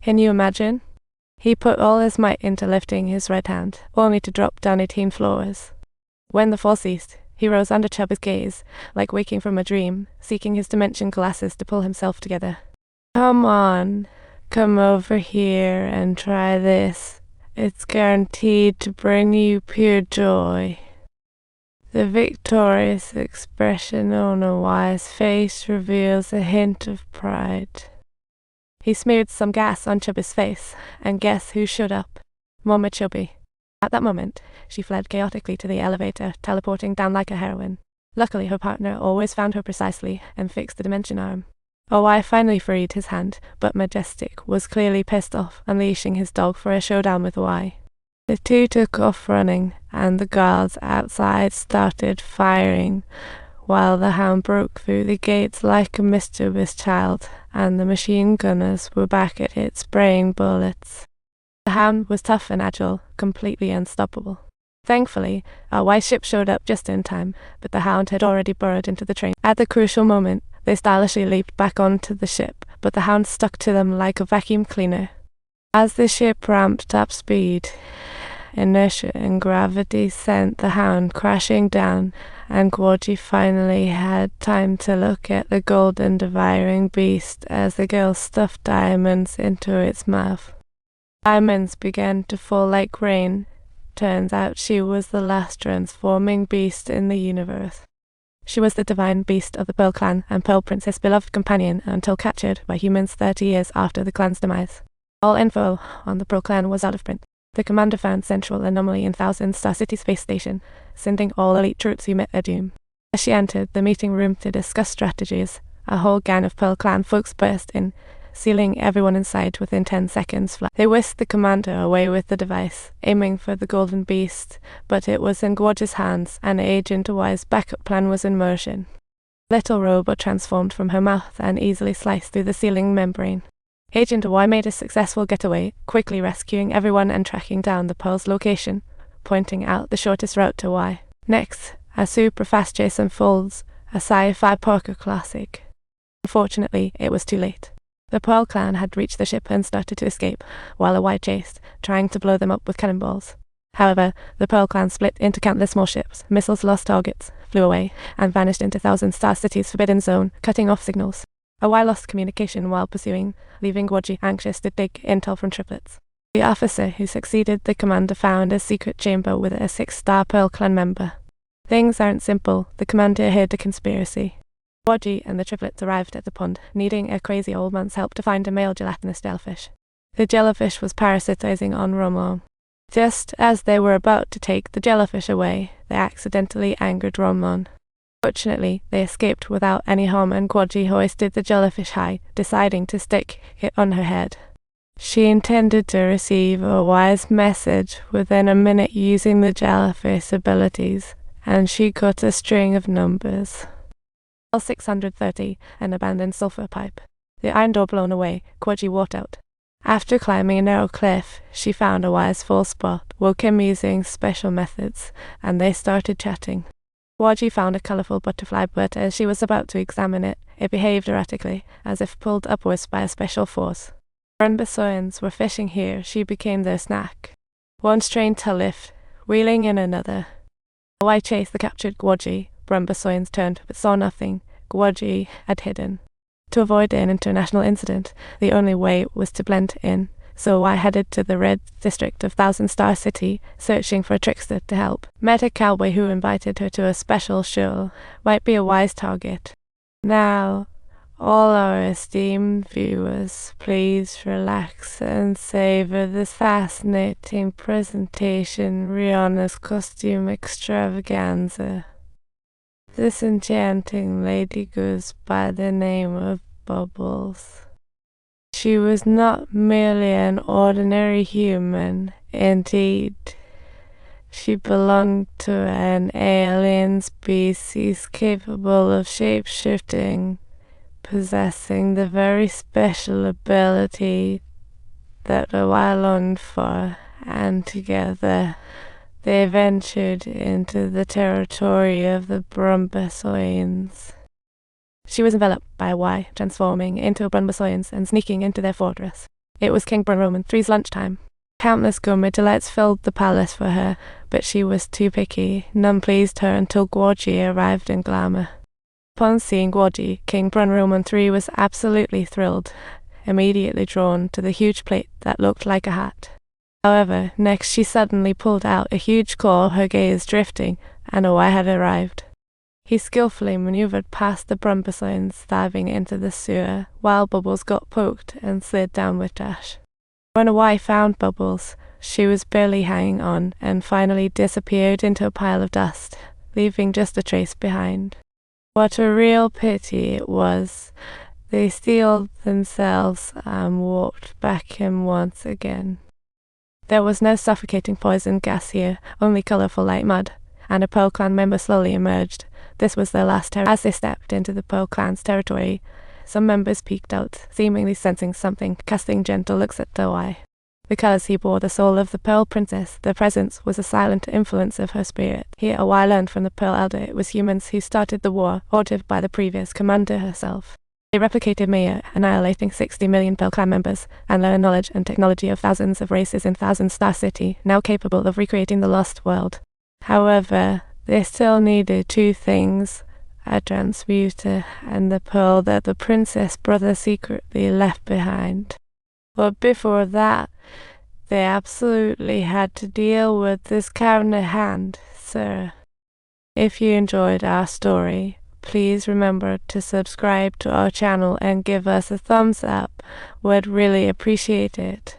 Can you imagine? He put all his might into lifting his right hand, only to drop down 18 floors. When the fall ceased, he rose under Chubby's gaze, like waking from a dream, seeking his dimension glasses to pull himself together. Come on, come over here and try this. It's guaranteed to bring you pure joy. The victorious expression on a wise face reveals a hint of pride. He smeared some gas on Chubby's face, and guess who showed up? Mama Chubby. At that moment, she fled chaotically to the elevator, teleporting down like a heroine. Luckily, her partner always found her precisely and fixed the dimension arm. I finally freed his hand, but Majestic was clearly pissed off, unleashing his dog for a showdown with Y. The two took off running, and the guards outside started firing, while the hound broke through the gates like a mischievous child, and the machine gunners were back at it spraying bullets. The hound was tough and agile, completely unstoppable. Thankfully, our white ship showed up just in time, but the hound had already burrowed into the train. At the crucial moment, they stylishly leaped back onto the ship, but the hound stuck to them like a vacuum cleaner. As the ship ramped up speed, inertia and gravity sent the hound crashing down, and Gwargy finally had time to look at the golden devouring beast as the girl stuffed diamonds into its mouth. Diamonds began to fall like rain. Turns out she was the last transforming beast in the universe. She was the divine beast of the Pearl Clan and Pearl Princess' beloved companion until captured by humans 30 years after the clan's demise. All info on the Pearl Clan was out of print. The commander found Central Anomaly in Thousand Star City Space Station, sending all elite troops who met their doom. As she entered the meeting room to discuss strategies, a whole gang of Pearl Clan folks burst in, sealing everyone inside within 10 seconds flat. They whisked the commander away with the device, aiming for the golden beast, but it was in Gwargy's hands, and Agent Y's backup plan was in motion. Little robot transformed from her mouth and easily sliced through the sealing membrane. Agent Y made a successful getaway, quickly rescuing everyone and tracking down the Pearl's location, pointing out the shortest route to Y. Next, a super fast chase unfolds, a sci-fi poker classic. Unfortunately, it was too late. The Pearl Clan had reached the ship and started to escape, while a Y chased, trying to blow them up with cannonballs. However, the Pearl Clan split into countless small ships, missiles lost targets, flew away, and vanished into Thousand Star City's forbidden zone, cutting off signals. A Y lost communication while pursuing, leaving Gwargy anxious to dig intel from triplets. The officer who succeeded the commander found a secret chamber with a 6-star Pearl Clan member. Things aren't simple. The commander hid a conspiracy. Gwargy and the triplets arrived at the pond, needing a crazy old man's help to find a male gelatinous jellyfish. The jellyfish was parasitizing on Romon. Just as they were about to take the jellyfish away, they accidentally angered Romon. Fortunately, they escaped without any harm, and Gwargy hoisted the jellyfish high, deciding to stick it on her head. She intended to receive a wise message within a minute using the jellyfish abilities, and she got a string of numbers. 630, an abandoned sulfur pipe. The iron door blown away, Gwargy walked out. After climbing a narrow cliff, she found a wise full spot, woke him using special methods, and they started chatting. Gwargy found a colourful butterfly, but as she was about to examine it, it behaved erratically, as if pulled upwards by a special force. Brumbasoyans were fishing here. She became their snack. One strained to lift, wheeling in another. Y chased the captured Gwargy. Brumbasoyans turned, but saw nothing. Gwargy had hidden. To avoid an international incident, the only way was to blend in, so I headed to the red district of Thousand Star City, searching for a trickster to help. Met a cowboy who invited her to a special show. Might be a wise target. Now, all our esteemed viewers, please relax and savor this fascinating presentation, Rihanna's costume extravaganza. This enchanting lady goes by the name of Bubbles. She was not merely an ordinary human. Indeed, she belonged to an alien species capable of shape-shifting, possessing the very special ability that I longed for, and together they ventured into the territory of the Brumbasoyans. She was enveloped by a Y, transforming into Brumbasoyans and sneaking into their fortress. It was King Roman III's lunchtime. Countless gourmet delights filled the palace for her, but she was too picky. None pleased her until Guoji arrived in glamour. Upon seeing Guoji, King Roman III was absolutely thrilled, immediately drawn to the huge plate that looked like a hat. However, next she suddenly pulled out a huge claw, her gaze drifting, and Owai had arrived. He skillfully maneuvered past the Brumbasines, diving into the sewer, while Bubbles got poked and slid down with dash. When Owai found Bubbles, she was barely hanging on and finally disappeared into a pile of dust, leaving just a trace behind. What a real pity it was. They steeled themselves and walked back in once again. There was no suffocating poison gas here, only colourful light mud, and a Pearl Clan member slowly emerged. This was their last terror. As they stepped into the Pearl Clan's territory, some members peeked out, seemingly sensing something, casting gentle looks at Owai. Because he bore the soul of the Pearl Princess, their presence was a silent influence of her spirit. Here Owai learned from the Pearl Elder it was humans who started the war, ordered by the previous commander herself. They replicated Maya, annihilating 60 million Pearl Clan members, and learned knowledge and technology of thousands of races in Thousand Star City, now capable of recreating the lost world. However, they still needed two things: a transmuter and the pearl that the princess brother secretly left behind. But before that, they absolutely had to deal with this cabinet hand, sir. If you enjoyed our story, please remember to subscribe to our channel and give us a thumbs up. We'd really appreciate it.